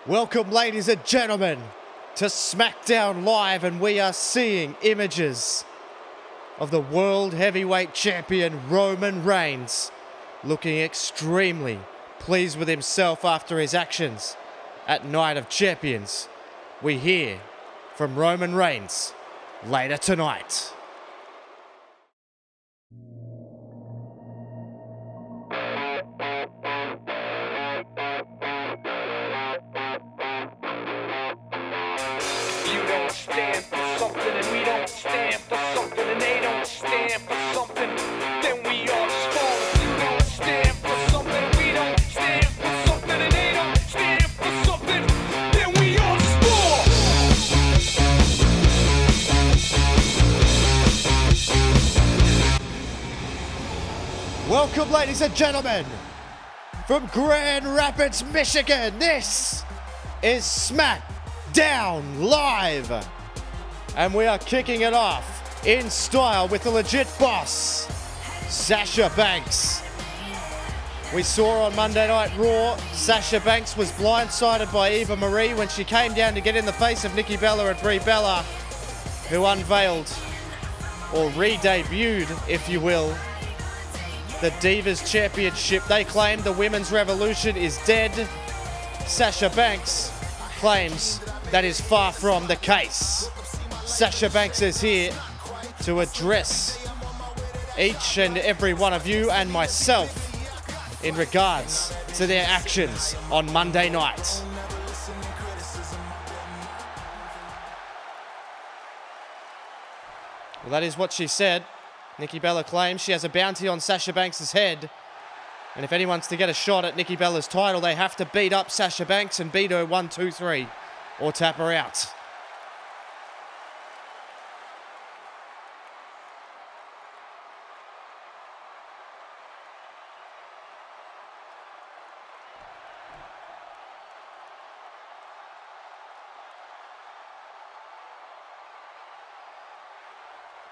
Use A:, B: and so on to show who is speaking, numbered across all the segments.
A: Welcome, ladies and gentlemen, to SmackDown Live, and we are seeing images of the World Heavyweight Champion Roman Reigns looking extremely pleased with himself after his actions at Night of Champions. We hear from Roman Reigns later tonight.
B: You don't stand for something and we don't stand for something and they don't stand for something, then we all spawn. You don't stand for something and we don't stand for something and they don't stand for something, then we all spawn.
A: Welcome, ladies and gentlemen, from Grand Rapids, Michigan. This is SmackDown Live, and we are kicking it off in style with the legit boss, Sasha Banks. We saw on Monday Night Raw, Sasha Banks was blindsided by Eva Marie when she came down to get in the face of Nikki Bella and Brie Bella, who unveiled, or re-debuted, if you will, the Divas Championship. They claim the Women's Revolution is dead. Sasha Banks claims that is far from the case. Sasha Banks is here to address each and every one of you and myself in regards to their actions on Monday night. Well, that is what she said. Nikki Bella claims she has a bounty on Sasha Banks' head. And if anyone's to get a shot at Nikki Bella's title, they have to beat up Sasha Banks and beat her 1, 2, 3, or tap her out.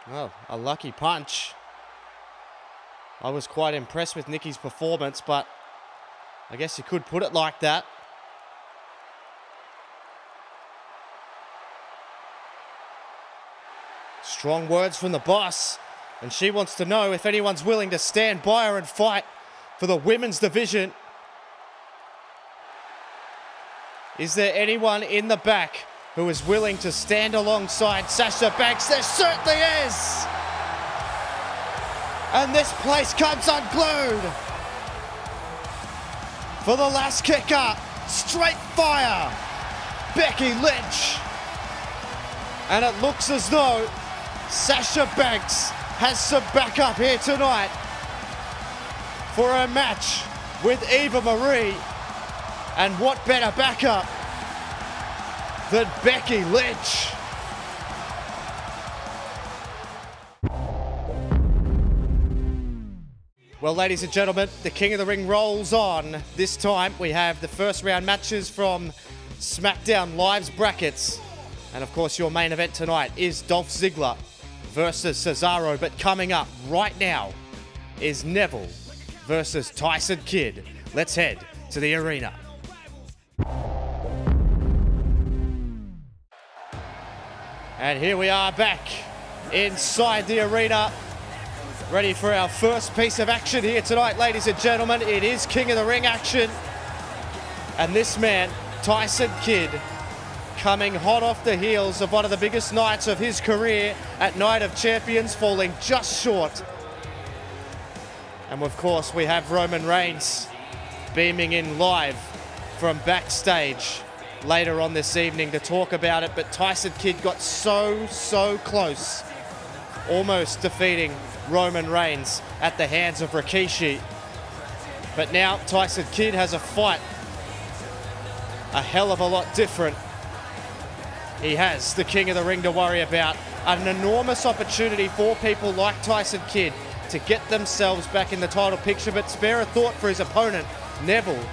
A: Well, a lucky punch. I was quite impressed with Nikki's performance, but I guess you could put it like that. Strong words from the boss, and she wants to know if anyone's willing to stand by her and fight for the women's division. Is there anyone in the back who is willing to stand alongside Sasha Banks? There certainly is! And this place comes unglued for the last kicker. Straight fire, Becky Lynch. And it looks as though Sasha Banks has some backup here tonight for her match with Eva Marie. And what better backup than Becky Lynch? Well, ladies and gentlemen, the King of the Ring rolls on. This time we have the first round matches from SmackDown Live's brackets. And of course, your main event tonight is Dolph Ziggler versus Cesaro. But coming up right now is Neville versus Tyson Kidd. Let's head to the arena. And here we are back inside the arena, ready for our first piece of action here tonight, ladies and gentlemen. It is King of the Ring action. And this man, Tyson Kidd, coming hot off the heels of one of the biggest nights of his career at Night of Champions, falling just short. And of course, we have Roman Reigns beaming in live from backstage later on this evening to talk about it. But Tyson Kidd got so close, almost defeating Roman Reigns at the hands of Rikishi. But now Tyson Kidd has a fight a hell of a lot different. He has the King of the Ring to worry about. An enormous opportunity for people like Tyson Kidd to get themselves back in the title picture, but spare a thought for his opponent, Neville,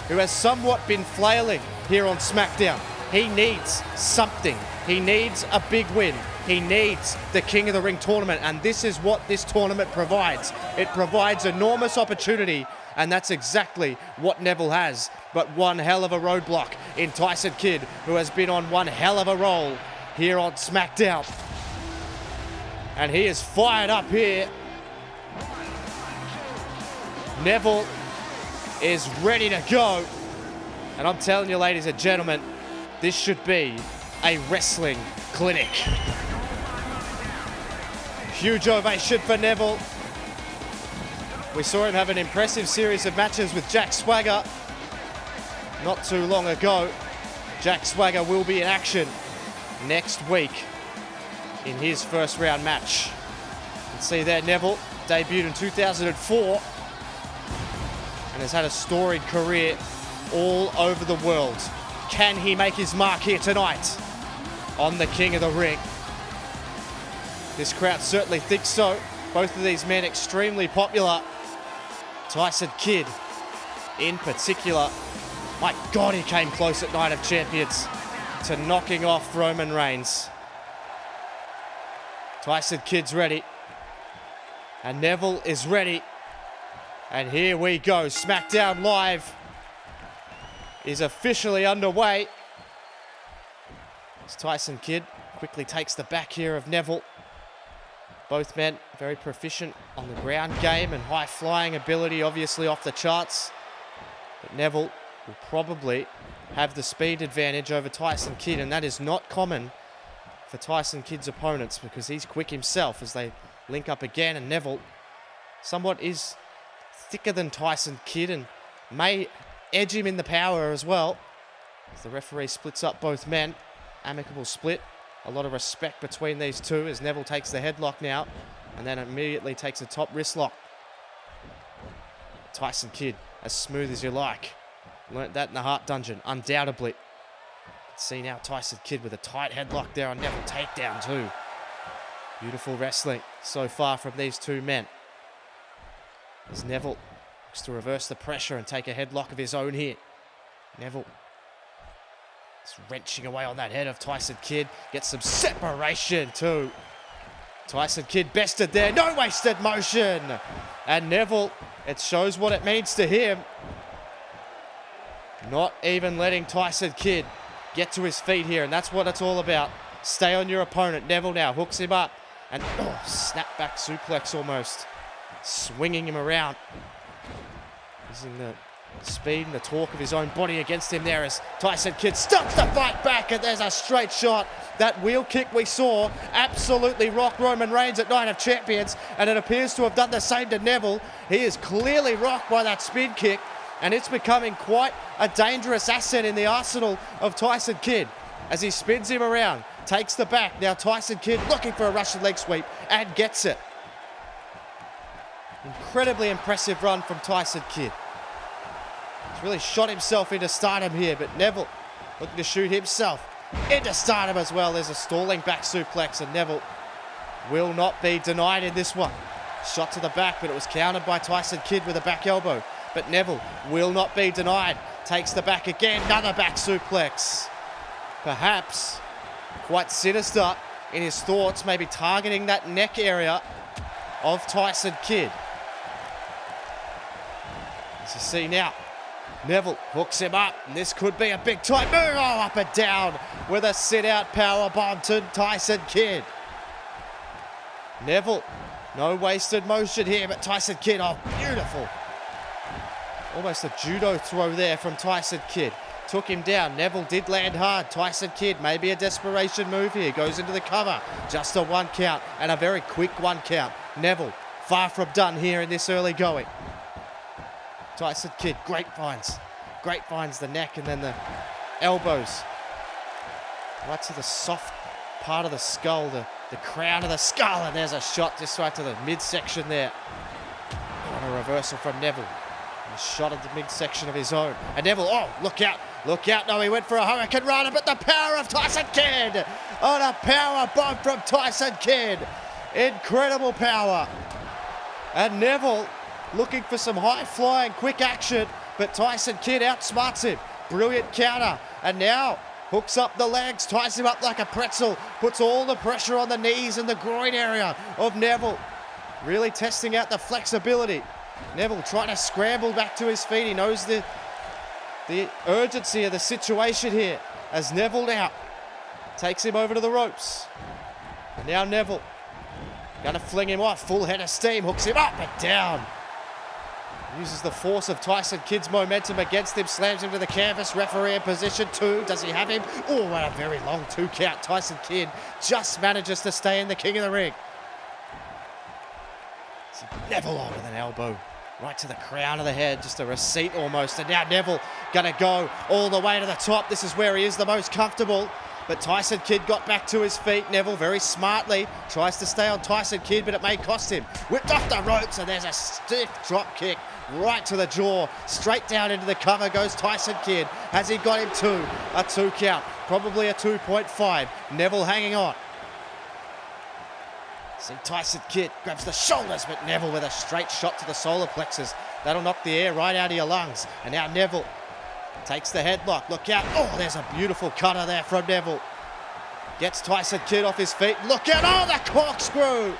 A: who has somewhat been flailing here on SmackDown. He needs something. He needs a big win. He needs the King of the Ring tournament, and this is what this tournament provides. It provides enormous opportunity and that's exactly what Neville has. But one hell of a roadblock in Tyson Kidd, who has been on one hell of a roll here on SmackDown. And he is fired up here. Neville is ready to go. And I'm telling you, ladies and gentlemen, this should be a wrestling clinic. Huge ovation for Neville. We saw him have an impressive series of matches with Jack Swagger not too long ago. Jack Swagger will be in action next week in his first round match. You can see there Neville debuted in 2004 and has had a storied career all over the world. Can he make his mark here tonight on the King of the Ring? This crowd certainly thinks so. Both of these men extremely popular. Tyson Kidd in particular. My God, he came close at Night of Champions to knocking off Roman Reigns. Tyson Kidd's ready. And Neville is ready. And here we go. SmackDown Live is officially underway. As Tyson Kidd quickly takes the back here of Neville. Both men very proficient on the ground game and high flying ability, obviously off the charts. But Neville will probably have the speed advantage over Tyson Kidd, and that is not common for Tyson Kidd's opponents because he's quick himself as they link up again, and Neville somewhat is thicker than Tyson Kidd and may edge him in the power as well. As the referee splits up both men, amicable split. A lot of respect between these two as Neville takes the headlock now and then immediately takes a top wrist lock. Tyson Kidd, as smooth as you like. Learnt that in the Heart Dungeon, undoubtedly. See now Tyson Kidd with a tight headlock there on Neville, takedown too. Beautiful wrestling so far from these two men. As Neville looks to reverse the pressure and take a headlock of his own here. Neville wrenching away on that head of Tyson Kidd. Gets some separation too. Tyson Kidd bested there. No wasted motion. And Neville, it shows what it means to him. Not even letting Tyson Kidd get to his feet here. And that's what it's all about. Stay on your opponent. Neville now hooks him up. And snapback suplex almost. Swinging him around. Using the speed and the torque of his own body against him there as Tyson Kidd starts to fight back, and there's a straight shot. That wheel kick we saw absolutely rock Roman Reigns at Night of Champions, and it appears to have done the same to Neville. He is clearly rocked by that spin kick, and it's becoming quite a dangerous asset in the arsenal of Tyson Kidd as he spins him around, takes the back. Now Tyson Kidd looking for a Russian leg sweep and gets it. Incredibly impressive run from Tyson Kidd. He's really shot himself into stardom here, but Neville looking to shoot himself into stardom as well. There's a stalling back suplex, and Neville will not be denied in this one. Shot to the back, but it was countered by Tyson Kidd with a back elbow. But Neville will not be denied. Takes the back again, another back suplex. Perhaps quite sinister in his thoughts, maybe targeting that neck area of Tyson Kidd. As you see now, Neville hooks him up, and this could be a big time move. Oh, up and down with a sit-out power bomb to Tyson Kidd. Neville, no wasted motion here, but Tyson Kidd, oh, beautiful. Almost a judo throw there from Tyson Kidd. Took him down. Neville did land hard. Tyson Kidd, maybe a desperation move here. Goes into the cover. Just a one count, and a very quick one count. Neville, far from done here in this early going. Tyson Kidd, grapevines the neck and then the elbows. Right to the soft part of the skull, the crown of the skull, and there's a shot just right to the midsection there. And a reversal from Neville. And a shot at the midsection of his own. And Neville, oh, look out. No, he went for a Hurricane Rana, but the power of Tyson Kidd. Oh, the power bomb from Tyson Kidd. Incredible power. And Neville looking for some high-flying, quick action, but Tyson Kidd outsmarts him. Brilliant counter, and now hooks up the legs, ties him up like a pretzel, puts all the pressure on the knees and the groin area of Neville. Really testing out the flexibility Neville trying to scramble back to his feet. He knows the urgency of the situation here as Neville now takes him over to the ropes. And now Neville gonna fling him off. Full head of steam. Hooks him up and down. Uses the force of Tyson Kidd's momentum against him. Slams him to the canvas. Referee in position 2. Does he have him? Oh, what a very long 2 count. Tyson Kidd just manages to stay in the King of the Ring. Neville on with an elbow. Right to the crown of the head. Just a receipt almost. And now Neville gonna go all the way to the top. This is where he is the most comfortable. But Tyson Kidd got back to his feet. Neville very smartly tries to stay on Tyson Kidd, but it may cost him. Whipped off the ropes, and there's a stiff drop kick right to the jaw. Straight down into the cover goes Tyson Kidd. Has he got him 2? A 2 count. Probably a 2.5. Neville hanging on. See Tyson Kidd grabs the shoulders, but Neville with a straight shot to the solar plexus. That'll knock the air right out of your lungs. And now Neville takes the headlock. Look out. Oh, there's a beautiful cutter there from Neville. Gets Tyson Kidd off his feet. Look out. Oh, the corkscrew.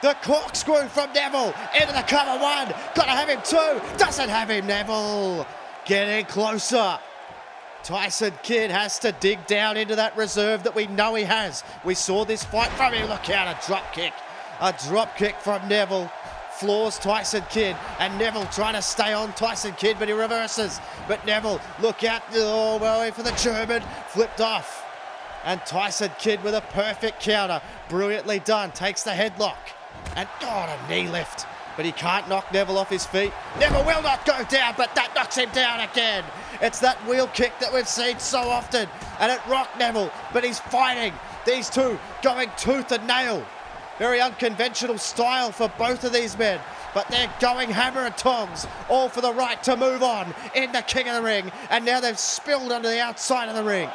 A: The corkscrew from Neville into the cover 1. Gotta have him 2. Doesn't have him, Neville. Getting closer. Tyson Kidd has to dig down into that reserve that we know he has. We saw this fight from him. Look out, a drop kick. A drop kick from Neville. Floors Tyson Kidd, and Neville trying to stay on Tyson Kidd, but he reverses. But Neville, look out. Oh, well, wait for the German. Flipped off. And Tyson Kidd with a perfect counter. Brilliantly done. Takes the headlock. And, oh, a knee lift. But he can't knock Neville off his feet. Neville will not go down, but that knocks him down again. It's that wheel kick that we've seen so often. And it rocked Neville, but he's fighting. These two going tooth and nail. Very unconventional style for both of these men. But they're going hammer and tongs, all for the right to move on in the King of the Ring. And now they've spilled onto the outside of the ring.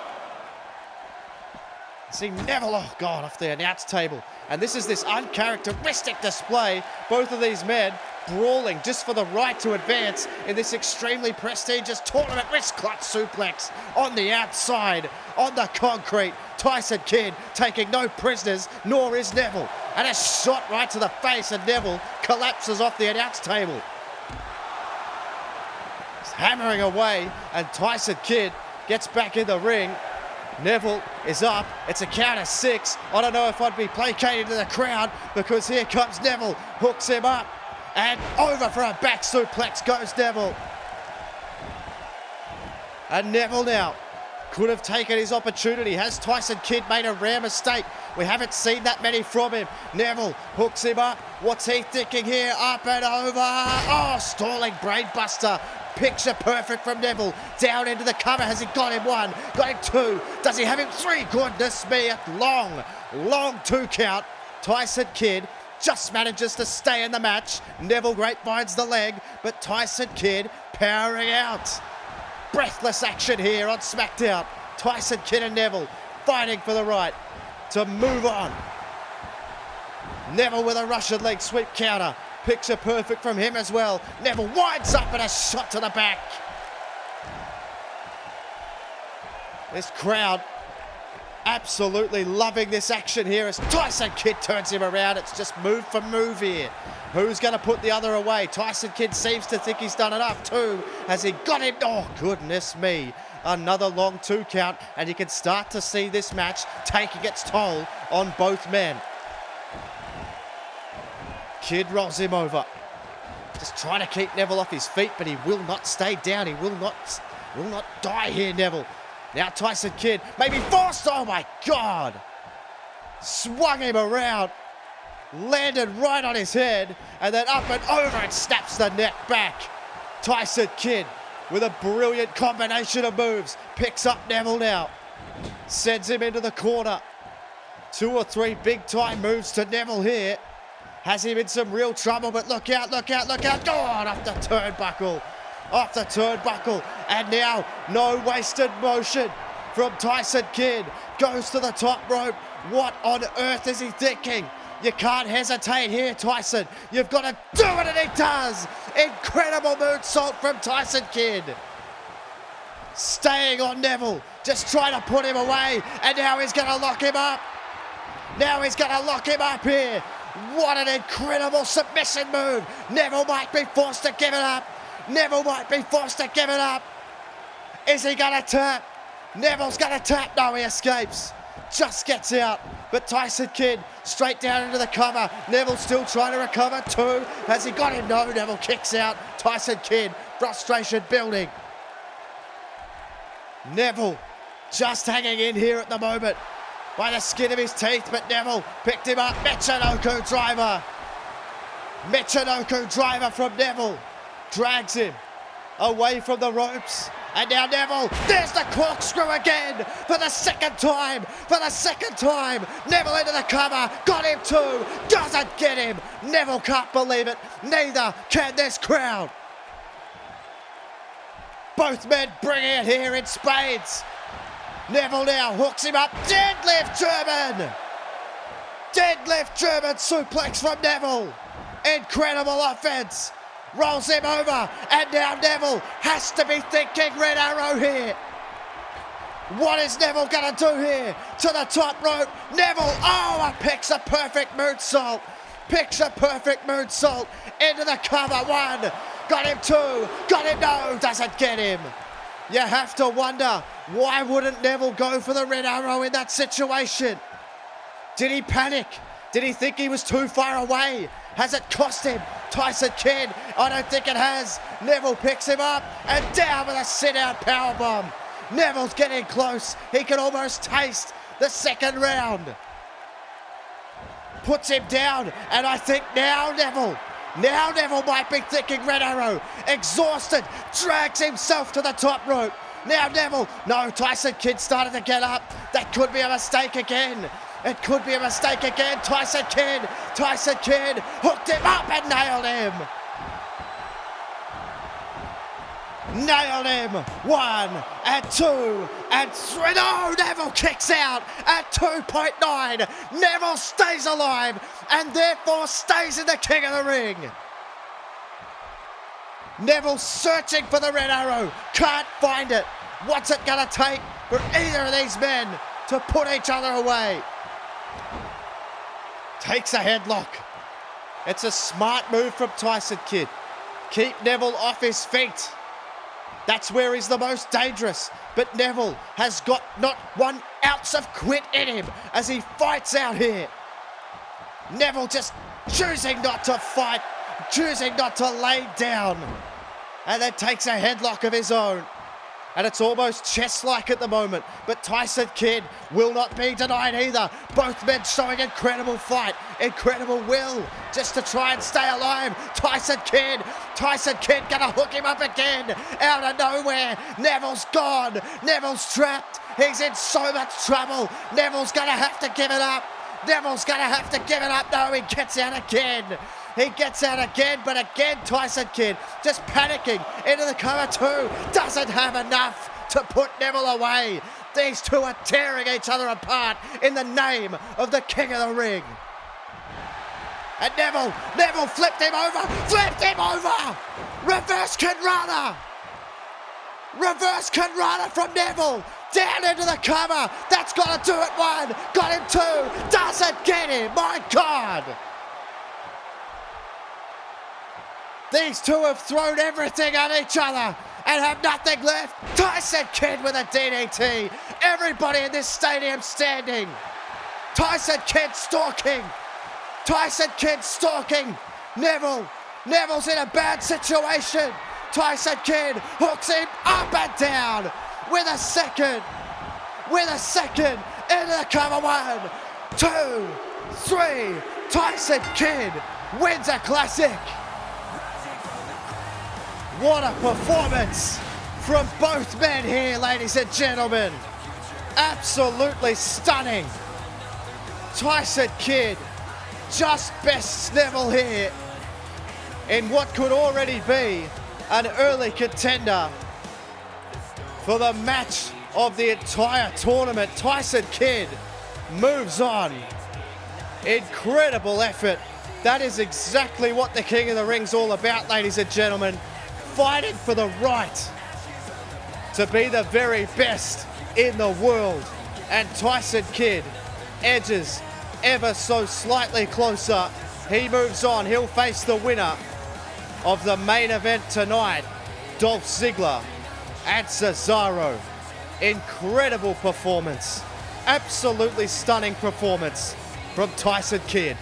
A: See Neville, oh God, off the announce table. And this is this uncharacteristic display. Both of these men brawling just for the right to advance in this extremely prestigious tournament. Wrist clutch suplex on the outside, on the concrete. Tyson Kidd taking no prisoners, nor is Neville. And a shot right to the face, and Neville collapses off the announce table. He's hammering away, and Tyson Kidd gets back in the ring. Neville is up. It's a count of 6. I don't know if I'd be placated to the crowd, because here comes Neville. Hooks him up. And over for a back suplex goes Neville. And Neville now could have taken his opportunity. Has Tyson Kidd made a rare mistake? We haven't seen that many from him. Neville hooks him up. What's he thinking here? Up and over. Oh, stalling brainbuster. Picture perfect from Neville. Down into the cover. Has he got him 1? Got him 2. Does he have him 3? Goodness me. A long 2 count. Tyson Kidd just manages to stay in the match. Neville grapevines the leg, but Tyson Kidd powering out. Breathless action here on SmackDown. Tyson Kidd and Neville fighting for the right to move on. Neville with a Russian leg sweep counter. Picture perfect from him as well. Neville winds up and a shot to the back. This crowd absolutely loving this action here as Tyson Kidd turns him around. It's just move for move here. Who's going to put the other away? Tyson Kidd seems to think he's done enough too. Has he got him? Oh, goodness me. Another long 2 count, and you can start to see this match taking its toll on both men. Kidd rolls him over. Just trying to keep Neville off his feet, but he will not stay down. He will not die here, Neville. Now Tyson Kidd may be forced. Oh my God. Swung him around. Landed right on his head. And then up and over and snaps the neck back. Tyson Kidd with a brilliant combination of moves. Picks up Neville now. Sends him into the corner. 2 or 3 big time moves to Neville here. Has him in some real trouble, but look out, look out, look out. God, off the turnbuckle. Off the turnbuckle. And now, no wasted motion from Tyson Kidd. Goes to the top rope. What on earth is he thinking? You can't hesitate here, Tyson. You've got to do it, and he does. Incredible moonsault from Tyson Kidd. Staying on Neville. Just trying to put him away. And now he's going to lock him up. Now he's going to lock him up here. What an incredible submission move. Neville might be forced to give it up. Neville might be forced to give it up. Is he going to tap? Neville's going to tap. No, he escapes. Just gets out. But Tyson Kidd straight down into the cover. Neville still trying to recover. 2. Has he got him? No, Neville kicks out. Tyson Kidd, frustration building. Neville just hanging in here at the moment by the skin of his teeth, but Neville picked him up. Michinoku driver. Michinoku driver from Neville. Drags him away from the ropes. And now Neville, there's the corkscrew again for the second time. For the second time. Neville into the cover. Got him 2. Doesn't get him. Neville can't believe it. Neither can this crowd. Both men bringing it here in spades. Neville now hooks him up. Deadlift German. Deadlift German suplex from Neville. Incredible offense. Rolls him over. And now Neville has to be thinking Red Arrow here. What is Neville going to do here? To the top rope. Neville, picks a perfect moonsault. Picks a perfect moonsault. Into the cover. 1. Got him 2. Got him. No, doesn't get him. You have to wonder, why wouldn't Neville go for the Red Arrow in that situation? Did he panic? Did he think he was too far away? Has it cost him? Tyson Kidd, I don't think it has. Neville picks him up and down with a sit-out powerbomb. Neville's getting close. He can almost taste the second round. Puts him down, and I think now Neville might be thinking Red Arrow. Exhausted, drags himself to the top rope. Now Neville, no, Tyson Kidd started to get up. That could be a mistake again. It could be a mistake again. Tyson Kidd hooked him up and nailed him. Nailed him. 1 and 2 and 3. No, Neville kicks out at 2.9. Neville stays alive and therefore stays in the King of the Ring. Neville searching for the Red Arrow. Can't find it. What's it going to take for either of these men to put each other away? Takes a headlock. It's a smart move from Tyson Kidd. Keep Neville off his feet. That's where he's the most dangerous. But Neville has got not 1 ounce of quit in him as he fights out here. Neville just choosing not to fight, choosing not to lay down. And then takes a headlock of his own. And it's almost chess-like at the moment. But Tyson Kidd will not be denied either. Both men showing incredible fight, incredible will, just to try and stay alive. Tyson Kidd gonna hook him up again, out of nowhere. Neville's gone, Neville's trapped. He's in so much trouble. Neville's gonna have to give it up. No, he gets out again. But again, Tyson Kidd just panicking into the cover 2. Doesn't have enough to put Neville away. These two are tearing each other apart in the name of the King of the Ring. And Neville flipped him over. Reverse Kanrana from Neville. Down into the cover. That's got to do it. 1. Got him 2. Doesn't get him. My God. These two have thrown everything at each other and have nothing left. Tyson Kidd with a DDT. Everybody in this stadium standing. Tyson Kidd stalking. Neville's in a bad situation. Tyson Kidd hooks him up and down with a second. Into the cover. 1, 2, 3. Tyson Kidd wins a classic. What a performance from both men here, ladies and gentlemen. Absolutely stunning. Tyson Kidd just bests Neville here in what could already be an early contender for the match of the entire tournament. Tyson Kidd moves on. Incredible effort. That is exactly what the King of the Ring's all about, ladies and gentlemen. Fighting for the right to be the very best in the world. And Tyson Kidd edges ever so slightly closer he moves on. He'll face the winner of the main event tonight, Dolph Ziggler and Cesaro. Incredible performance. Absolutely stunning performance from Tyson Kidd.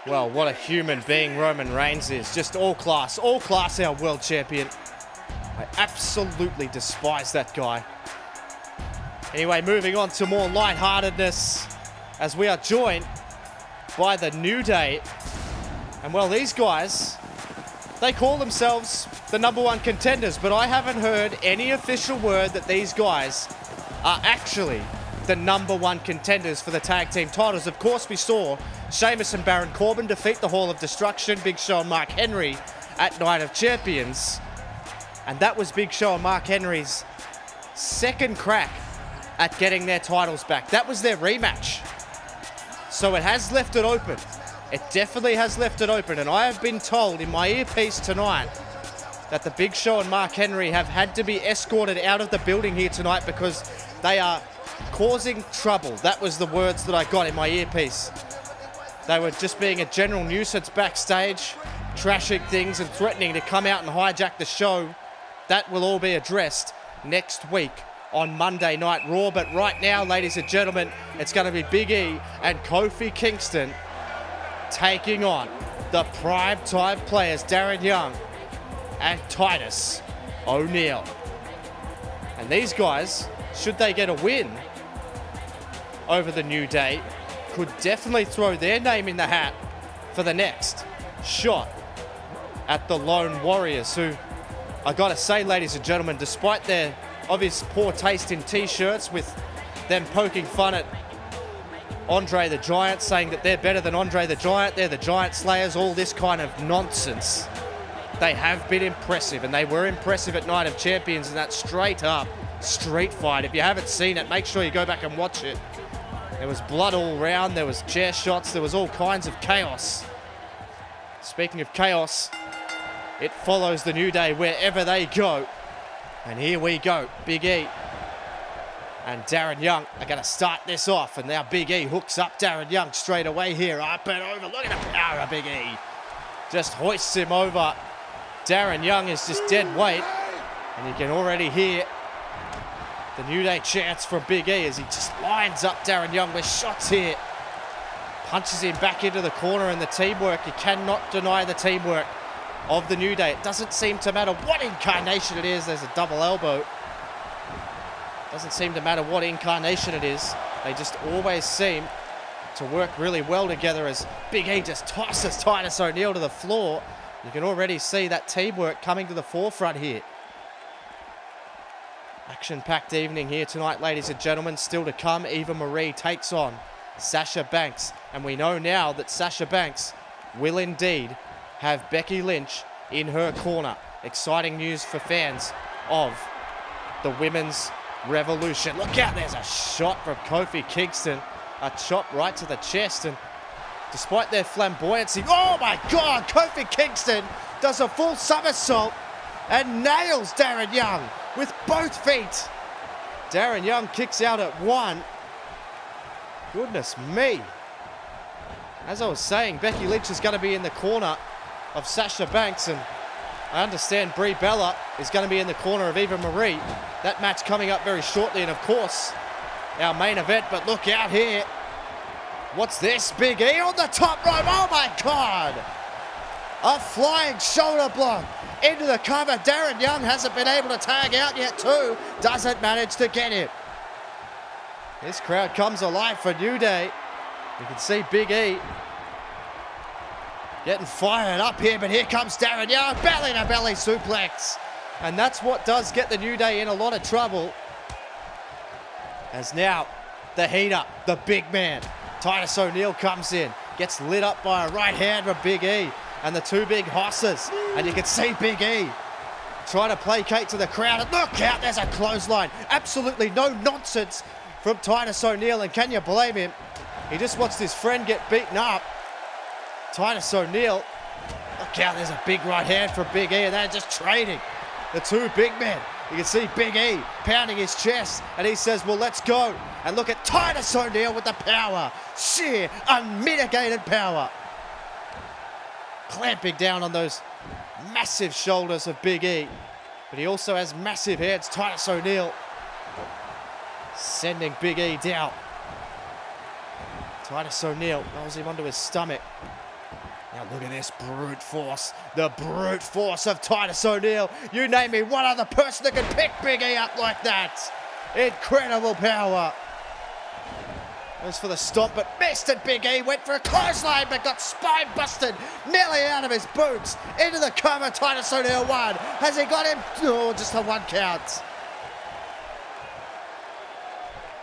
A: Well, what a human being Roman Reigns is. Just all class our world champion. I absolutely despise that guy. Anyway, moving on to more lightheartedness as we are joined by the New Day. And well, these guys, they call themselves the #1 contenders, but I haven't heard any official word that these guys are actually the #1 contenders for the tag team titles. Of course, we saw Sheamus and Baron Corbin defeat the Hall of Destruction, Big Show and Mark Henry at Night of Champions. And that was Big Show and Mark Henry's second crack at getting their titles back. That was their rematch. So it has left it open. It definitely has left it open. And I have been told in my earpiece tonight that the Big Show and Mark Henry have had to be escorted out of the building here tonight because they are causing trouble. That was the words that I got in my earpiece. They were just being a general nuisance backstage, trashing things and threatening to come out and hijack the show. That will all be addressed next week on Monday Night Raw. But right now, ladies and gentlemen, it's going to be Big E and Kofi Kingston taking on the prime-time players, Darren Young and Titus O'Neil. And these guys, should they get a win over the New Day, could definitely throw their name in the hat for the next shot at the Lone Warriors, who, I gotta say, ladies and gentlemen, despite their obvious poor taste in t-shirts with them poking fun at Andre the Giant, saying that they're better than Andre the Giant, they're the Giant Slayers, all this kind of nonsense, they have been impressive, and they were impressive at Night of Champions in that straight-up street fight. If you haven't seen it, make sure you go back and watch it. There was blood all around, there was chair shots, there was all kinds of chaos. Speaking of chaos, it follows the New Day wherever they go. And here we go, Big E and Darren Young are going to start this off. And now Big E hooks up Darren Young straight away here, up and over. Look at the power of Big E. Just hoists him over. Darren Young is just dead weight. And you can already hear the New Day chants from Big E as he just lines up Darren Young with shots here. Punches him back into the corner, and the teamwork, you cannot deny the teamwork of the New Day. It doesn't seem to matter what incarnation it is. There's a double elbow. Doesn't seem to matter what incarnation it is. They just always seem to work really well together as Big E just tosses Titus O'Neil to the floor. You can already see that teamwork coming to the forefront here. Action-packed evening here tonight, ladies and gentlemen. Still to come, Eva Marie takes on Sasha Banks. And we know now that Sasha Banks will indeed have Becky Lynch in her corner. Exciting news for fans of the Women's Revolution. Look out, there's a shot from Kofi Kingston. A chop right to the chest, and despite their flamboyancy, oh my God, Kofi Kingston does a full somersault and nails Darren Young with both feet. Darren Young kicks out at one. Goodness me. As I was saying, Becky Lynch is going to be in the corner of Sasha Banks, and I understand Brie Bella is going to be in the corner of Eva Marie. That match coming up very shortly, and of course, our main event. But look out here. What's this? Big E on the top rope. Oh my God. A flying shoulder block into the cover. Darren Young hasn't been able to tag out yet too. Doesn't manage to get him. This crowd comes alive for New Day. You can see Big E getting fired up here, but here comes Darren Young. Belly to belly suplex. And that's what does get the New Day in a lot of trouble. As now, the heater, the big man, Titus O'Neil comes in, gets lit up by a right hand from Big E and the two big hosses. And you can see Big E trying to placate to the crowd. And look out, there's a clothesline. Absolutely no nonsense from Titus O'Neil, and can you blame him? He just watched his friend get beaten up. Titus O'Neil, look out, there's a big right hand from Big E, and they're just trading. The two big men. You can see Big E pounding his chest, and he says, well, let's go. And look at Titus O'Neil with the power. Sheer, unmitigated power. Clamping down on those massive shoulders of Big E. But he also has massive heads. Titus O'Neil sending Big E down. Titus O'Neil rolls him onto his stomach. Now look at this brute force. The brute force of Titus O'Neil. You name me one other person that can pick Big E up like that. Incredible power. Goes for the stomp, but missed it. Big E went for a clothesline, but got spine busted. Nearly out of his boots. Into the cover, Titus O'Neil won. Has he got him? Oh, just a one count.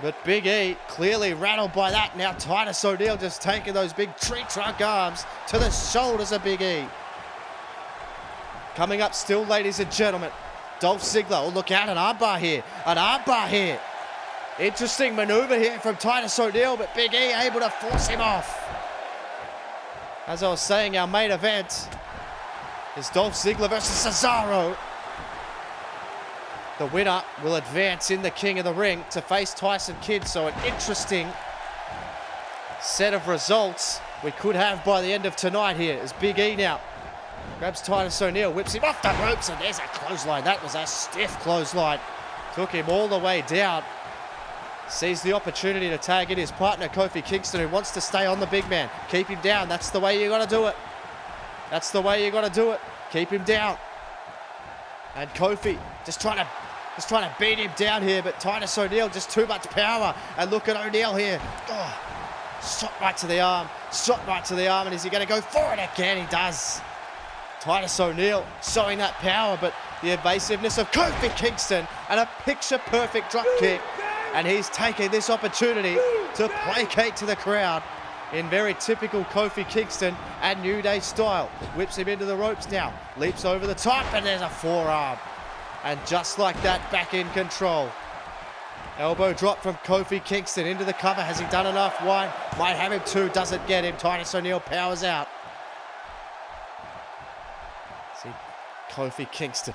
A: But Big E clearly rattled by that. Now Titus O'Neil just taking those big tree trunk arms to the shoulders of Big E. Coming up still, ladies and gentlemen, Dolph Ziggler. Oh, look out, an armbar here. An armbar here. Interesting maneuver here from Titus O'Neil, but Big E able to force him off. As I was saying, our main event is Dolph Ziggler versus Cesaro. The winner will advance in the King of the Ring to face Tyson Kidd. So an interesting set of results we could have by the end of tonight here. As Big E now grabs Titus O'Neil, whips him off the ropes, and there's a clothesline. That was a stiff clothesline. Took him all the way down. Sees the opportunity to tag in his partner, Kofi Kingston, who wants to stay on the big man. Keep him down. That's the way you got to do it. That's the way you got to do it. Keep him down. And Kofi just trying to beat him down here, but Titus O'Neil just too much power. And look at O'Neil here. Oh, shot right to the arm. Shot right to the arm. And is he going to go for it again? He does. Titus O'Neil showing that power, but the evasiveness of Kofi Kingston and a picture-perfect drop kick. And he's taking this opportunity to placate to the crowd in very typical Kofi Kingston and New Day style. Whips him into the ropes now. Leaps over the top, and there's a forearm. And just like that, back in control. Elbow drop from Kofi Kingston into the cover. Has he done enough? One. Might have him two. Doesn't get him. Titus O'Neil powers out. See, Kofi Kingston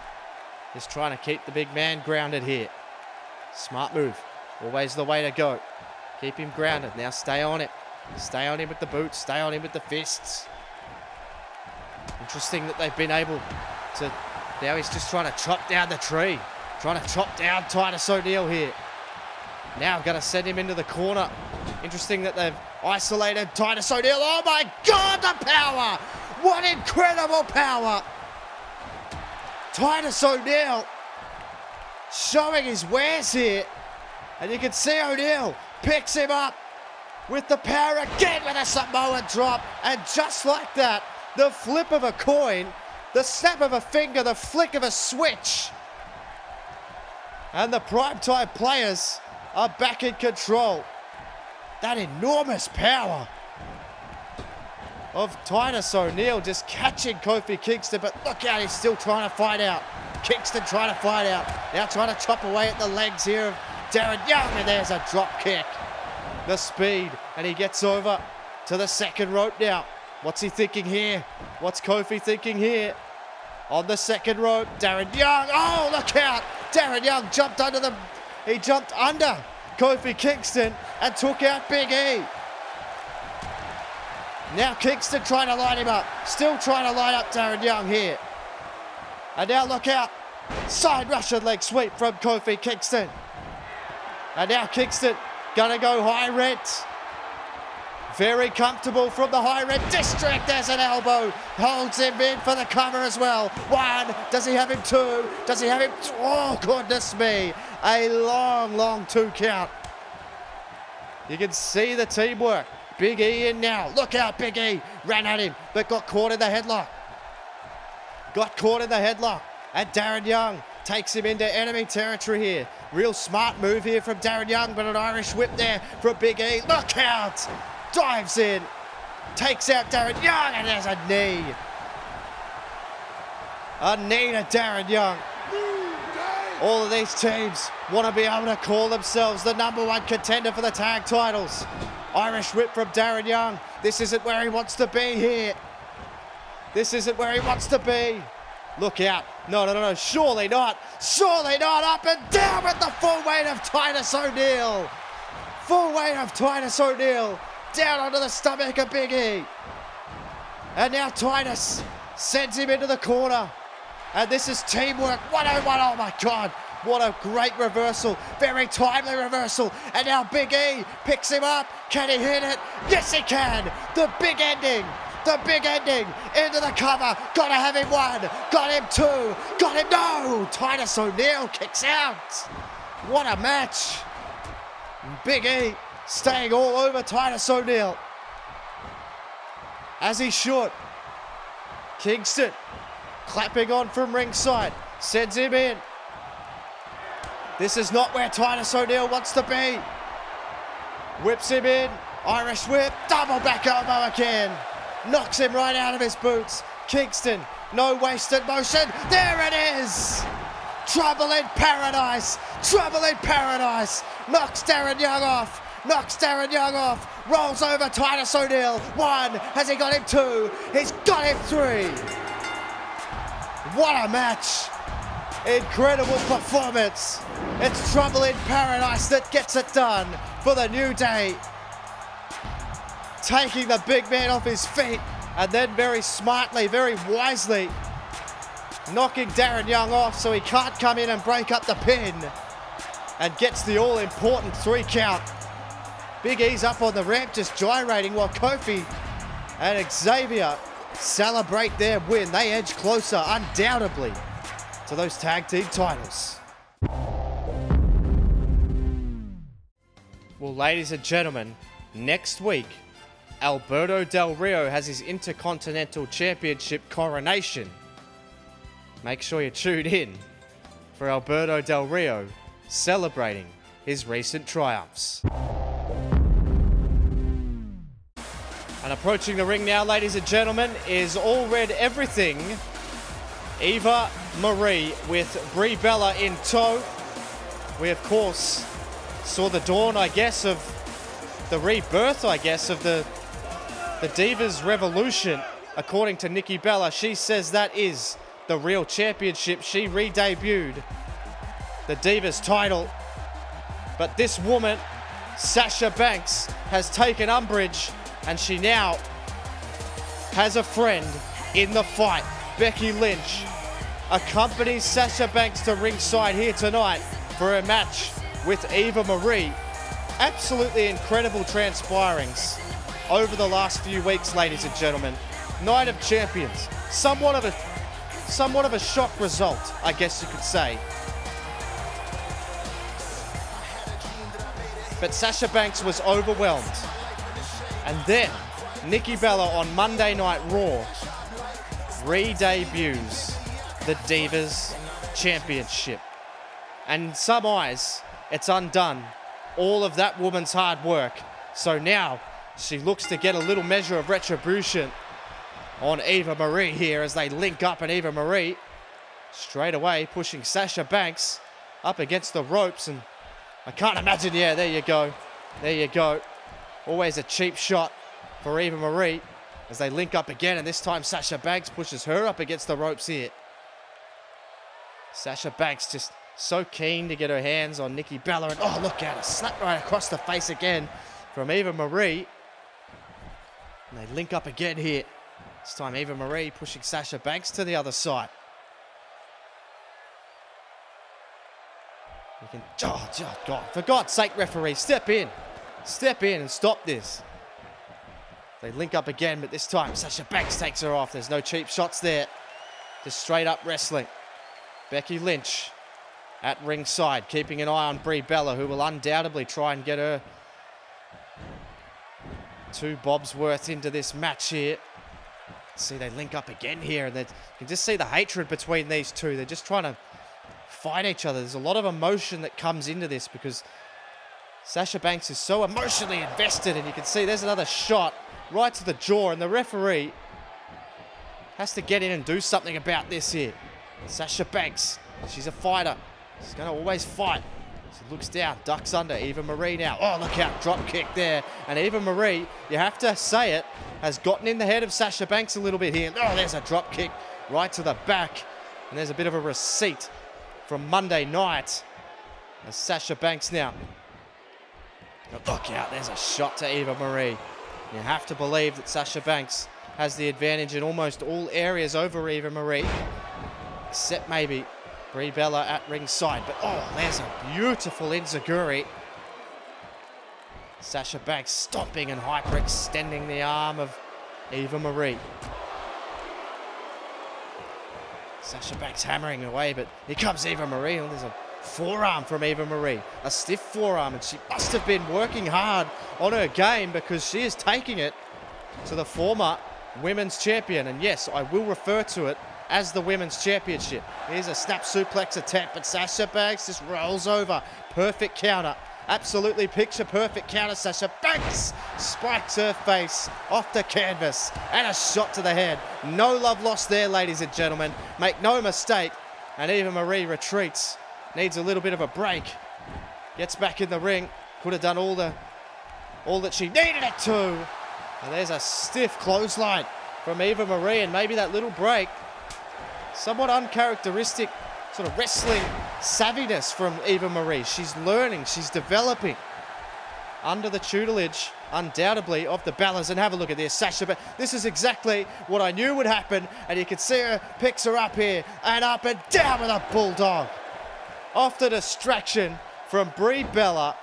A: is trying to keep the big man grounded here. Smart move. Always the way to go. Keep him grounded. Now stay on it. Stay on him with the boots. Stay on him with the fists. Interesting that they've been able to... Now he's just trying to chop down the tree. Trying to chop down Titus O'Neil here. Now got to send him into the corner. Interesting that they've isolated Titus O'Neil. Oh my God, the power! What incredible power! Titus O'Neil showing his wares here. And you can see O'Neil picks him up with the power again with a Samoan drop. And just like that, the flip of a coin, the snap of a finger, the flick of a switch. And the primetime players are back in control. That enormous power of Titus O'Neil just catching Kofi Kingston. But look out, he's still trying to fight out. Kingston trying to fight out. Now trying to chop away at the legs here of Darren Young, and there's a drop kick. The speed, and he gets over to the second rope now. What's he thinking here? What's Kofi thinking here? On the second rope, Darren Young. Oh, look out! Darren Young jumped under the... He jumped under Kofi Kingston and took out Big E. Now Kingston trying to line him up. Still trying to line up Darren Young here. And now look out. Side Russian leg sweep from Kofi Kingston. And now Kingston gonna go high rent. Very comfortable from the high rent district. There's an elbow. Holds him in for the cover as well. One. Does he have him two? Does he have him? Oh, goodness me. A long, long 2 count. You can see the teamwork. Big E in now. Look out, Big E. Ran at him, but got caught in the headlock. Got caught in the headlock. And Darren Young takes him into enemy territory here. Real smart move here from Darren Young, but an Irish whip there from Big E. Look out. Dives in, takes out Darren Young, and there's a knee. A knee to Darren Young. All of these teams want to be able to call themselves the #1 contender for the tag titles. Irish whip from Darren Young. This isn't where he wants to be here. This isn't where he wants to be. Look out. No. Surely not. Surely not. Up and down with the full weight of Titus O'Neil. Full weight of Titus O'Neil. Down onto the stomach of Big E. And now Titus sends him into the corner. And this is teamwork 101. Oh my God. What a great reversal. Very timely reversal. And now Big E picks him up. Can he hit it? Yes, he can. The big ending. The big ending. Into the cover. Gotta have him one. Got him two. Got him no. Titus O'Neil kicks out. What a match. Big E staying all over Titus O'Neil. As he should. Kingston clapping on from ringside. Sends him in. This is not where Titus O'Neil wants to be. Whips him in. Irish whip. Double back elbow again. Knocks him right out of his boots. Kingston, no wasted motion. There it is. Trouble in paradise. Trouble in paradise. Knocks Darren Young off. Knocks Darren Young off. Rolls over Titus O'Neil. One. Has he got him two? He's got him three. What a match. Incredible performance. It's Trouble in Paradise that gets it done for the New Day. Taking the big man off his feet and then very smartly, very wisely knocking Darren Young off so he can't come in and break up the pin and gets the all-important 3 count. Big E's up on the ramp just gyrating while Kofi and Xavier celebrate their win. They edge closer undoubtedly to those tag team titles. Well, ladies and gentlemen, next week, Alberto Del Rio has his Intercontinental Championship coronation. Make sure you tune in for Alberto Del Rio celebrating his recent triumphs. And approaching the ring now, ladies and gentlemen, is All Red Everything, Eva Marie with Brie Bella in tow. We, of course, saw the dawn, I guess, of the rebirth, I guess, of the Divas Revolution. According to Nikki Bella, she says that is the real championship. She re-debuted the Divas title. But this woman, Sasha Banks, has taken umbrage, and she now has a friend in the fight. Becky Lynch accompanies Sasha Banks to ringside here tonight for a match with Eva Marie. Absolutely incredible transpirings over the last few weeks, ladies and gentlemen. Night of Champions. Somewhat of a shock result, I guess you could say. But Sasha Banks was overwhelmed. And then Nikki Bella on Monday Night Raw re-debuts the Divas Championship. And in some eyes, it's undone all of that woman's hard work. So now she looks to get a little measure of retribution on Eva Marie here as they link up, and Eva Marie straight away pushing Sasha Banks up against the ropes. And I can't imagine, yeah, there you go. There you go. Always a cheap shot for Eva Marie as they link up again, and this time Sasha Banks pushes her up against the ropes here. Sasha Banks just So keen to get her hands on Nikki Bella. And oh, look at her. Slap right across the face again from Eva Marie. And they link up again here. This time Eva Marie pushing Sasha Banks to the other side. You can, oh God, for God's sake, referee, step in. Step in and stop this. They link up again, but this time Sasha Banks takes her off. There's no cheap shots there. Just straight up wrestling. Becky Lynch at ringside, keeping an eye on Brie Bella, who will undoubtedly try and get her 2 bobs worth into this match here. See, they link up again here, and you can just see the hatred between these two. They're just trying to fight each other. There's a lot of emotion that comes into this because Sasha Banks is so emotionally invested, and you can see there's another shot right to the jaw, and the referee has to get in and do something about this here. Sasha Banks, she's a fighter. She's going to always fight. She looks down, ducks under. Eva Marie now. Oh, look out, drop kick there. And Eva Marie, you have to say it, has gotten in the head of Sasha Banks a little bit here. Oh, there's a drop kick right to the back. And there's a bit of a receipt from Monday night. As Sasha Banks now. Look out, there's a shot to Eva Marie. You have to believe that Sasha Banks has the advantage in almost all areas over Eva Marie. Except maybe Brie Bella at ringside. But oh, there's a beautiful enziguri. Sasha Banks stomping and hyperextending the arm of Eva Marie. Sasha Banks hammering away, but here comes Eva Marie. Oh, there's a forearm from Eva Marie. A stiff forearm, and she must have been working hard on her game because she is taking it to the former women's champion. And yes, I will refer to it as the women's championship. Here's a snap suplex attempt, but Sasha Banks just rolls over. Perfect counter. Absolutely picture perfect counter. Sasha Banks spikes her face off the canvas and a shot to the head. No love lost there, ladies and gentlemen. Make no mistake. And Eva Marie retreats. Needs a little bit of a break. Gets back in the ring. Could have done all that she needed it to. And there's a stiff clothesline from Eva Marie, and maybe that little break. Somewhat uncharacteristic sort of wrestling savviness from Eva Marie. She's learning, she's developing under the tutelage, undoubtedly, of the Bellas. And have a look at this, Sasha. This is exactly what I knew would happen, and you can see her picks her up here and up and down with a bulldog. Off the distraction from Brie Bella,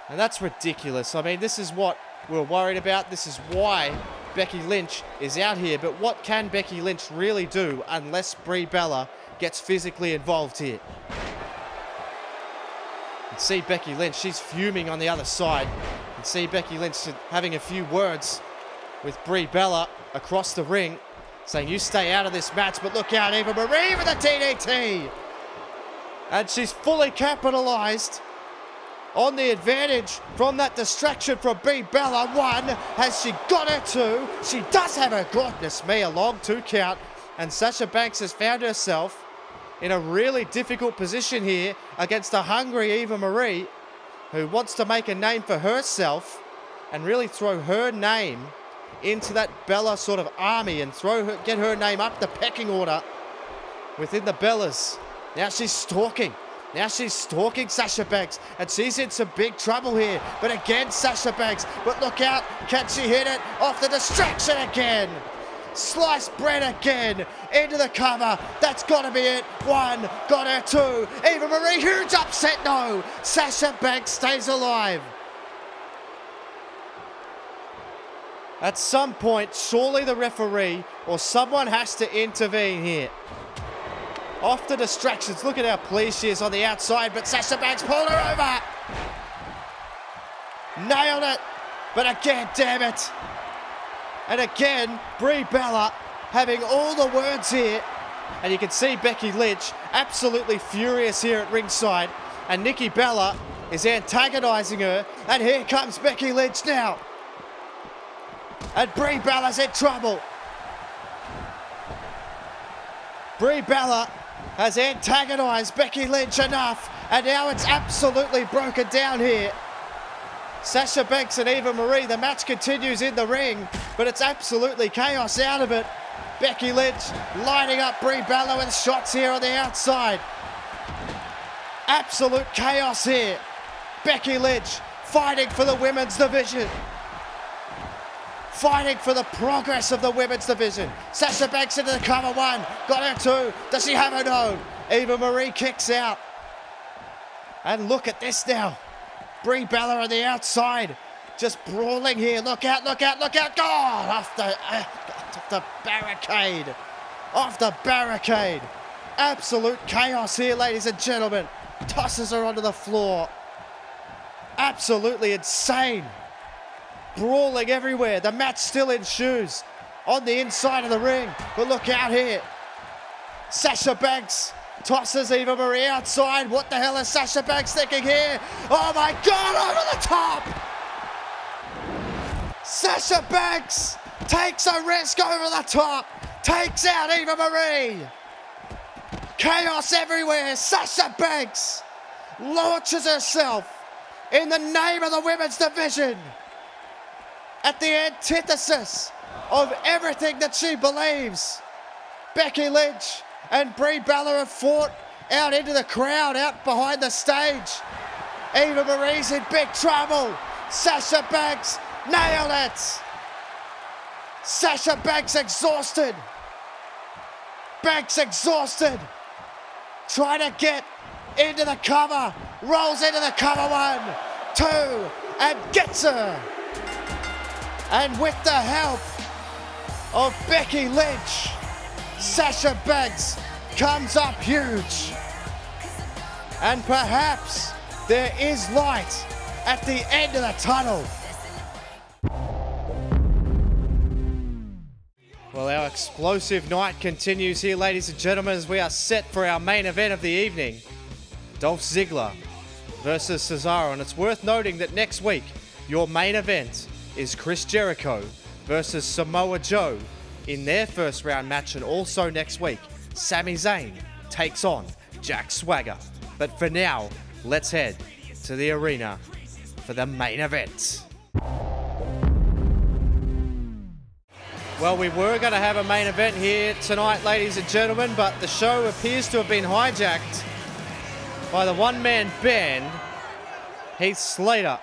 A: and that's ridiculous. I mean, this is what we're worried about. This is why Becky Lynch is out here, but what can Becky Lynch really do unless Brie Bella gets physically involved here? You can see Becky Lynch, she's fuming on the other side. You can see Becky Lynch having a few words with Brie Bella across the ring, saying, you stay out of this match, but look out, Eva Marie with a DDT! And she's fully capitalized on the advantage from that distraction from Brie Bella. 1, has she got her 2? She does have her, goodness me, a long 2 count. And Sasha Banks has found herself in a really difficult position here against a hungry Eva Marie, who wants to make a name for herself and really throw her name into that Bella sort of army and get her name up the pecking order within the Bellas. Now she's stalking. Now she's stalking Sasha Banks, and she's in some big trouble here. But again, Sasha Banks, but look out, can she hit it off the distraction again? Sliced bread again, into the cover. That's got to be it. 1, got her 2. Eva Marie, huge upset, no. Sasha Banks stays alive. At some point, surely the referee or someone has to intervene here. Off the distractions. Look at how pleased she is on the outside, but Sasha Banks pulled her over. Nailed it. But again, damn it. And again, Brie Bella having all the words here. And you can see Becky Lynch absolutely furious here at ringside. And Nikki Bella is antagonizing her. And here comes Becky Lynch now. And Brie Bella's in trouble. Brie Bella has antagonized Becky Lynch enough, and now it's absolutely broken down here. Sasha Banks and Eva Marie, the match continues in the ring, but it's absolutely chaos out of it. Becky Lynch lining up Brie Bella with shots here on the outside. Absolute chaos here. Becky Lynch fighting for the women's division. Fighting for the progress of the women's division. Sasha Banks into the cover one. Got her two. Does she have her? No. Eva Marie kicks out. And look at this now. Brie Bella on the outside. Just brawling here. Look out, look out, look out. God, off the barricade. Off the barricade. Absolute chaos here, ladies and gentlemen. Tosses her onto the floor. Absolutely insane. Brawling everywhere. The match still in shoes. On the inside of the ring. But look out here. Sasha Banks tosses Eva Marie outside. What the hell is Sasha Banks thinking here? Oh my God, over the top! Sasha Banks takes a risk over the top. Takes out Eva Marie. Chaos everywhere. Sasha Banks launches herself in the name of the women's division at the antithesis of everything that she believes. Becky Lynch and Brie Bella have fought out into the crowd, out behind the stage. Eva Marie's in big trouble. Sasha Banks nailed it. Sasha Banks exhausted. Banks exhausted. Trying to get into the cover. Rolls into the cover, 1, 2, and gets her. And with the help of Becky Lynch, Sasha Banks comes up huge. And perhaps there is light at the end of the tunnel. Well, our explosive night continues here, ladies and gentlemen, as we are set for our main event of the evening. Dolph Ziggler versus Cesaro. And it's worth noting that next week, your main event is Chris Jericho versus Samoa Joe in their first round match. And also next week, Sami Zayn takes on Jack Swagger. But for now, let's head to the arena for the main event. Well, we were going to have a main event here tonight, ladies and gentlemen, but the show appears to have been hijacked by the one-man band, Heath Slater.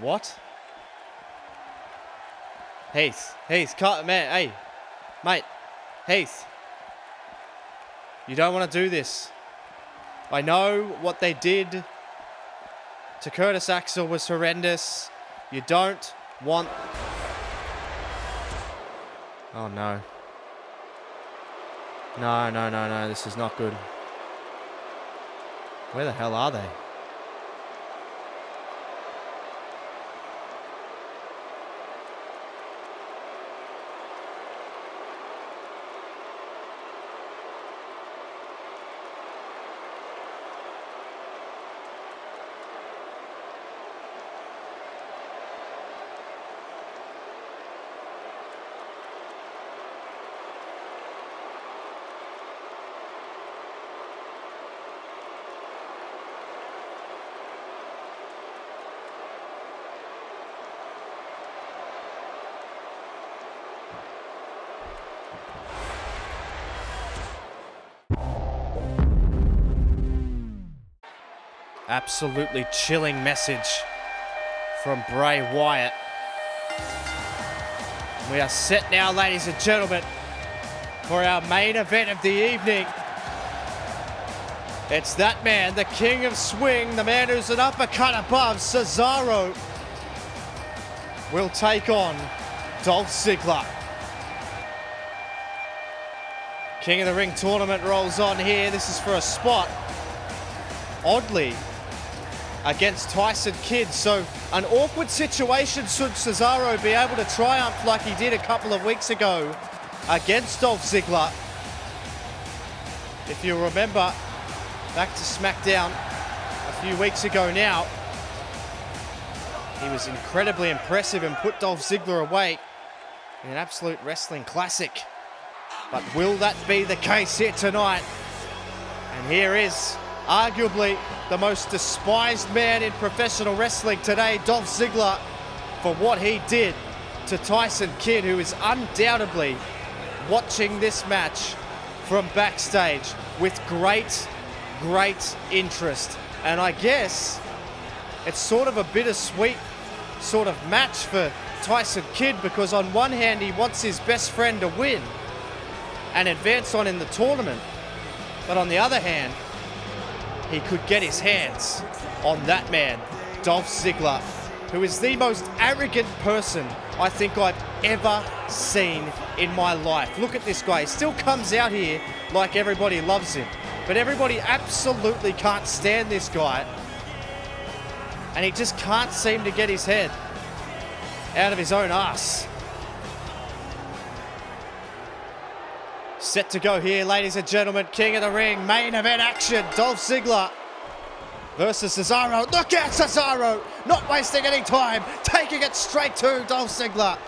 A: What? Heath, man, hey, mate, Heath. You don't want to do this. I know what they did to Curtis Axel was horrendous. You don't want... Oh no. No, this is not good. Where the hell are they? Absolutely chilling message from Bray Wyatt. We are set now, ladies and gentlemen, for our main event of the evening. It's that man, the king of swing, the man who's an uppercut above, Cesaro, will take on Dolph Ziggler. King of the Ring tournament rolls on here. This is for a spot, oddly, against Tyson Kidd. So an awkward situation should Cesaro be able to triumph like he did a couple of weeks ago against Dolph Ziggler. If you remember, back to SmackDown a few weeks ago now, he was incredibly impressive and put Dolph Ziggler away in an absolute wrestling classic. But will that be the case here tonight? And here is arguably the most despised man in professional wrestling today, Dolph Ziggler, for what he did to Tyson Kidd, who is undoubtedly watching this match from backstage with great interest. And I guess it's sort of a bittersweet sort of match for Tyson Kidd, because on one hand he wants his best friend to win and advance on in the tournament, but on the other hand he could get his hands on that man, Dolph Ziggler, who is the most arrogant person I think I've ever seen in my life. Look at this guy. He still comes out here like everybody loves him, but everybody absolutely can't stand this guy, and he just can't seem to get his head out of his own ass. Set to go here, ladies and gentlemen. King of the Ring, main event action. Dolph Ziggler versus Cesaro. Look out, Cesaro! Not wasting any time. Taking it straight to Dolph Ziggler.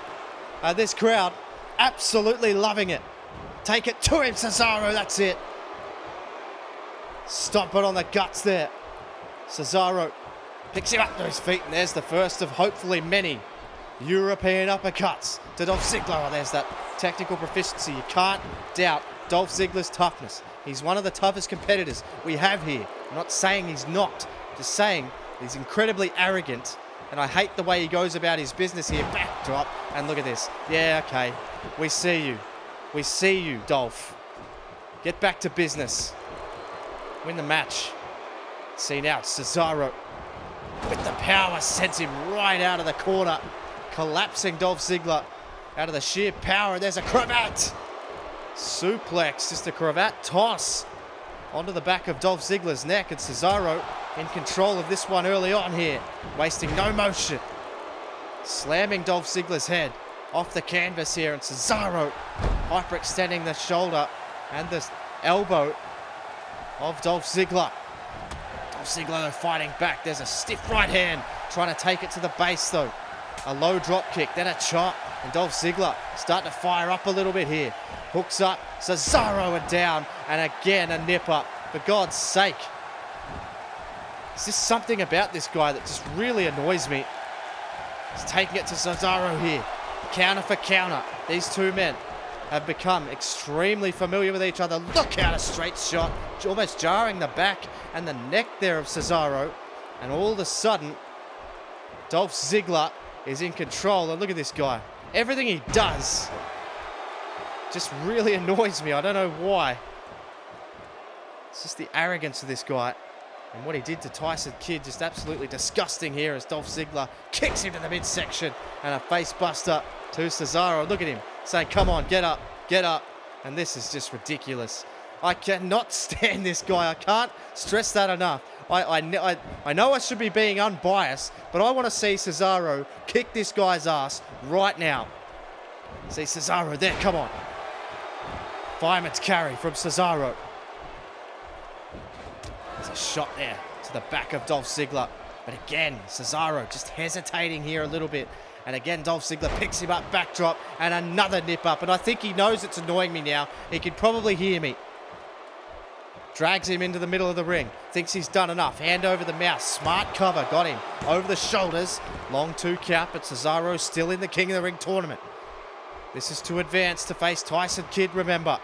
A: This crowd absolutely loving it. Take it to him, Cesaro. That's it. Stomp it on the guts there. Cesaro picks him up to his feet, and there's the first of hopefully many European uppercuts to Dolph Ziggler. Oh, there's that technical proficiency. You can't doubt Dolph Ziggler's toughness. He's one of the toughest competitors we have here. I'm not saying he's not, just saying he's incredibly arrogant, and I hate the way he goes about his business here. Backdrop, and look at this. Yeah, okay, we see you. We see you, Dolph. Get back to business. Win the match. See now, Cesaro with the power sends him right out of the corner, collapsing Dolph Ziggler out of the sheer power. There's a cravat. Suplex, just a cravat toss onto the back of Dolph Ziggler's neck, and Cesaro in control of this one early on here, wasting no motion. Slamming Dolph Ziggler's head off the canvas here, and Cesaro hyperextending the shoulder and the elbow of Dolph Ziggler. Dolph Ziggler fighting back. There's a stiff right hand, trying to take it to the base though. A low drop kick, then a chop, and Dolph Ziggler starting to fire up a little bit here. Hooks up, Cesaro and down, and again a nip up. For God's sake. Is this something about this guy that just really annoys me? He's taking it to Cesaro here. Counter for counter. These two men have become extremely familiar with each other. Look out, a straight shot, almost jarring the back and the neck there of Cesaro. And all of a sudden, Dolph Ziggler is in control. And look at this guy. Everything he does just really annoys me. I don't know why. It's just the arrogance of this guy. And what he did to Tyson Kidd, just absolutely disgusting here as Dolph Ziggler kicks him to the midsection, and a face buster to Cesaro. Look at him saying, come on, get up, get up. And this is just ridiculous. I cannot stand this guy. I can't stress that enough. I know I should be being unbiased, but I want to see Cesaro kick this guy's ass right now. See Cesaro there, come on. Fireman's carry from Cesaro. There's a shot there to the back of Dolph Ziggler. But again, Cesaro just hesitating here a little bit. And again, Dolph Ziggler picks him up, backdrop, and another nip up. And I think he knows it's annoying me now. He can probably hear me. Drags him into the middle of the ring. Thinks he's done enough. Hand over the mouth. Smart cover. Got him. Over the shoulders. Long 2 count, but Cesaro still in the King of the Ring tournament. This is to advance to face Tyson Kidd, remember.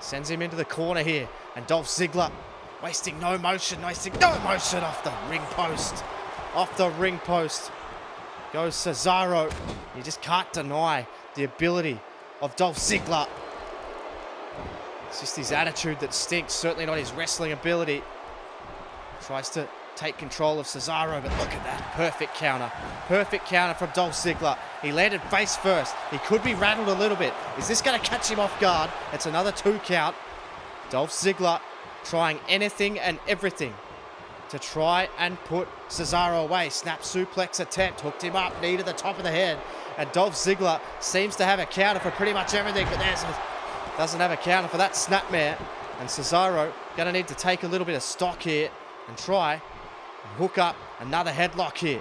A: Sends him into the corner here. And Dolph Ziggler wasting no motion off the ring post. Off the ring post goes Cesaro. You just can't deny the ability of Dolph Ziggler. It's just his attitude that stinks, certainly not his wrestling ability. Tries to take control of Cesaro, but look at that. Perfect counter. Perfect counter from Dolph Ziggler. He landed face first. He could be rattled a little bit. Is this going to catch him off guard? It's another 2 count. Dolph Ziggler trying anything and everything to try and put Cesaro away. Snap suplex attempt. Hooked him up. Knee to the top of the head. And Dolph Ziggler seems to have a counter for pretty much everything, but doesn't have a counter for that snapmare. And Cesaro going to need to take a little bit of stock here and try and hook up another headlock here.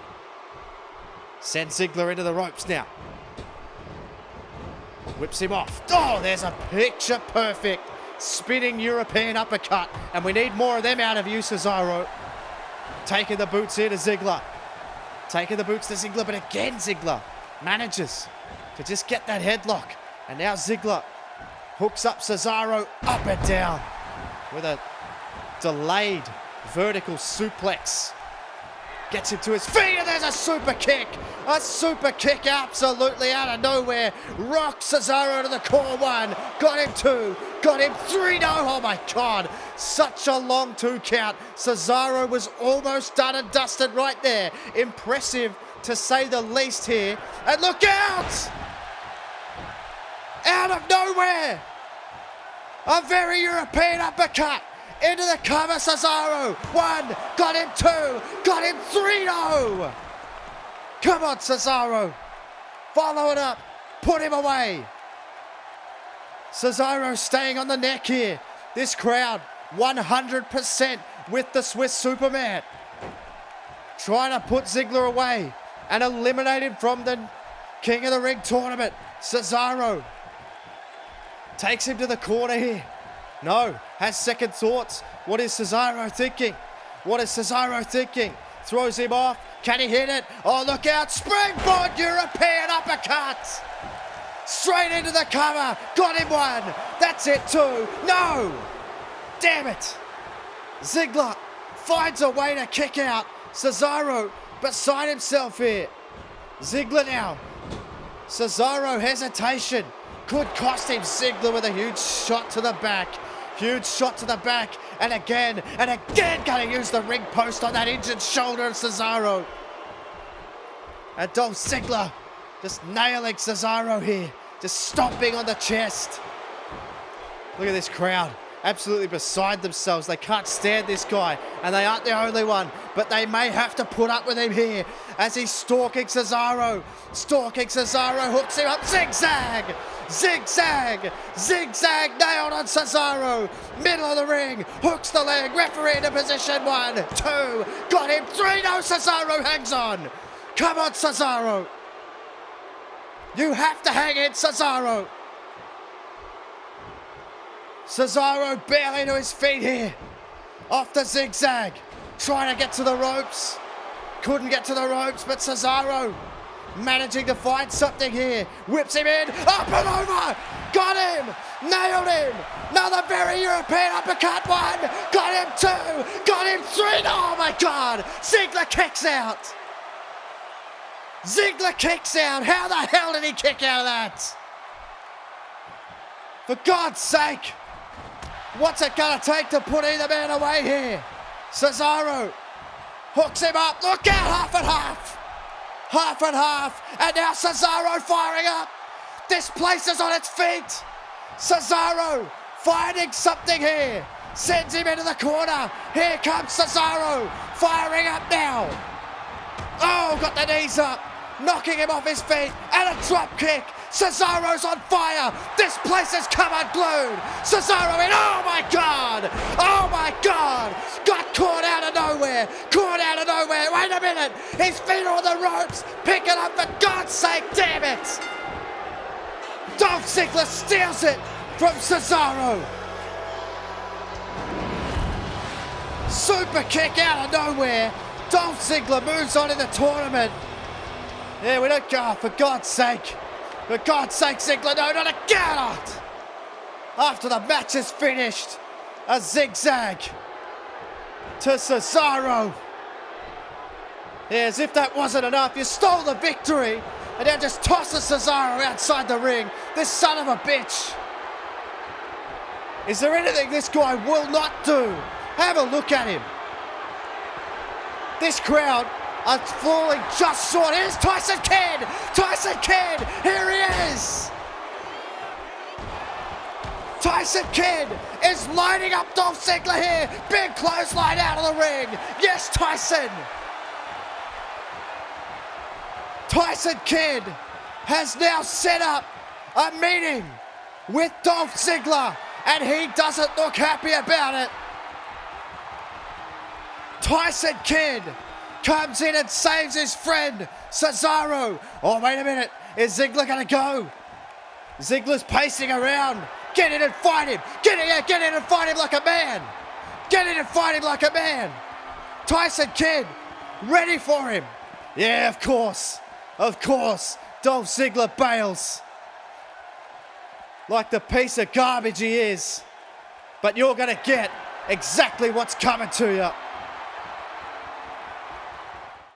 A: Send Ziggler into the ropes now. Whips him off. Oh, there's a picture perfect spinning European uppercut. And we need more of them out of you, Cesaro. Taking the boots here to Ziggler. Taking the boots to Ziggler, but again Ziggler manages to just get that headlock. And now Ziggler Hooks up Cesaro, up and down with a delayed vertical suplex. Gets him to his feet, and there's a super kick. A super kick absolutely out of nowhere. Rocks Cesaro to the core one. Got him 2. Got him 3. No, oh my God. Such a long 2 count. Cesaro was almost done and dusted right there. Impressive to say the least here. And look out! Out of nowhere. A very European uppercut. Into the cover, Cesaro. 1, got him 2, got him 3, no! Come on, Cesaro. Follow it up, put him away. Cesaro staying on the neck here. This crowd, 100% with the Swiss Superman. Trying to put Ziggler away and eliminate him from the King of the Ring tournament. Cesaro takes him to the corner here. No, has second thoughts. What is Cesaro thinking? What is Cesaro thinking? Throws him off. Can he hit it? Oh, look out. Springboard European uppercut. Straight into the cover. Got him 1. That's it 2. No. Damn it. Ziggler finds a way to kick out. Cesaro beside himself here. Ziggler now. Cesaro hesitation. Could cost him. Ziggler with a huge shot to the back. Huge shot to the back. And again, going to use the ring post on that injured shoulder of Cesaro. And Dolph Ziggler just nailing Cesaro here. Just stomping on the chest. Look at this crowd. Absolutely beside themselves. They can't stand this guy. And they aren't the only one. But they may have to put up with him here. As he's stalking Cesaro. Stalking Cesaro. Hooks him up. Zigzag. Zigzag. Zigzag. Nailed on Cesaro. Middle of the ring. Hooks the leg. Referee into position. 1, 2. Got him. 3. No, Cesaro hangs on. Come on, Cesaro. You have to hang in, Cesaro. Cesaro barely to his feet here. Off the zigzag. Trying to get to the ropes. Couldn't get to the ropes, but Cesaro managing to find something here. Whips him in. Up and over. Got him. Nailed him. Another very European uppercut. 1. Got him 2. Got him 3. Oh my God. Ziggler kicks out. Ziggler kicks out. How the hell did he kick out of that? For God's sake. What's it going to take to put either man away here? Cesaro hooks him up. Look out, half and half. Half and half. And now Cesaro firing up. This place is on its feet. Cesaro finding something here. Sends him into the corner. Here comes Cesaro. Firing up now. Oh, got the knees up. Knocking him off his feet. And a drop kick. Cesaro's on fire. This place has come unglued. Cesaro in. Oh my God. Oh my God. Got caught out of nowhere. Caught out of nowhere. Wait a minute. His feet are on the ropes. Pick it up for God's sake. Damn it. Dolph Ziggler steals it from Cesaro. Super kick out of nowhere. Dolph Ziggler moves on in the tournament. Yeah, we don't go. For God's sake. For God's sake, Ziggler, no, not again! After the match is finished, a zigzag to Cesaro. Yeah, as if that wasn't enough, you stole the victory and now just tosses Cesaro outside the ring. This son of a bitch. Is there anything this guy will not do? Have a look at him. This crowd are falling just short. Here's Tyson Kidd! Tyson Kidd! Here he is! Tyson Kidd is lining up Dolph Ziggler here. Big clothesline out of the ring. Yes, Tyson! Tyson Kidd has now set up a meeting with Dolph Ziggler, and he doesn't look happy about it. Tyson Kidd comes in and saves his friend, Cesaro. Oh, wait a minute. Is Ziggler going to go? Ziggler's pacing around. Get in and fight him. Get in and fight him like a man. Get in and fight him like a man. Tyson Kidd, ready for him. Yeah, of course. Of course. Dolph Ziggler bails. like the piece of garbage he is. But you're going to get exactly what's coming to you.